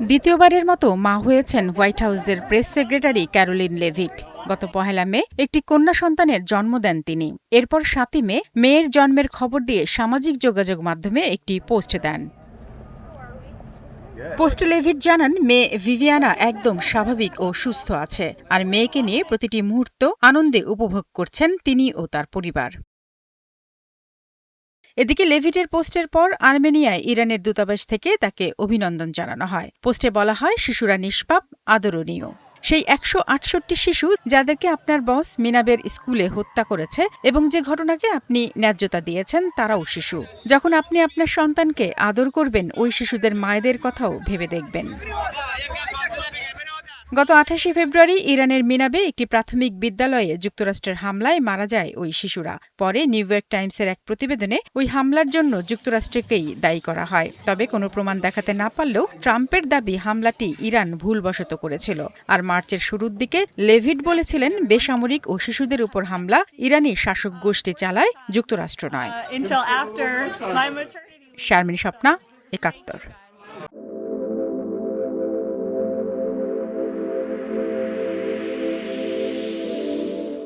দ্বিতীয়বারের মতো মা হয়েছেন হোয়াইট হাউসের প্রেস সেক্রেটারি ক্যারোলিন লেভিট। গত ১ মে একটি কন্যা সন্তানের জন্ম দেন তিনি। এরপর ৭ মে মেয়ের জন্মের খবর দিয়ে সামাজিক যোগাযোগ মাধ্যমে একটি পোস্ট দেন। পোস্টে লেভিট জানান, মেয়ে ভিভিয়ানা একদম স্বাভাবিক ও সুস্থ আছে, আর মেয়েকে নিয়ে প্রতিটি মুহূর্ত আনন্দে উপভোগ করছেন তিনি ও তার পরিবার। এদিকে লেভিটের পোস্টের পর আর্মেনিয়ায় ইরানের দূতাবাস থেকে তাকে অভিনন্দন জানানো হয়। পোস্টে বলা হয়, শিশুরা নিষ্পাপ, আদরণীয়। সেই ১৬৮ শিশু যাদেরকে আপনার বস মিনাবের স্কুলে হত্যা করেছে এবং যে ঘটনাকে আপনি ন্যায্যতা দিয়েছেন, তারাও শিশু। যখন আপনি আপনার সন্তানকে আদর করবেন, ওই শিশুদের মায়েদের কথাও ভেবে দেখবেন। গত ২৮ ফেব্রুয়ারি ইরানের মিনাবে একটি প্রাথমিক বিদ্যালয়ে যুক্তরাষ্ট্রের হামলায় মারা যায় ওই শিশুরা। পরে নিউ ইয়র্ক টাইমসের এক প্রতিবেদনে ওই হামলার জন্য যুক্তরাষ্ট্রকেই দায়ী করা হয়। তবে কোনো প্রমাণ দেখাতে না পারলেও ট্রাম্পের দাবি হামলাটি ইরান ভুলবশত করেছিল। আর মার্চের শুরুর দিকে লেভিট বলেছিলেন, বেসামরিক ও শিশুদের উপর হামলা ইরানি শাসক গোষ্ঠী চালায়, যুক্তরাষ্ট্র নয়। শারমিন স্বপ্না, একাত্তর।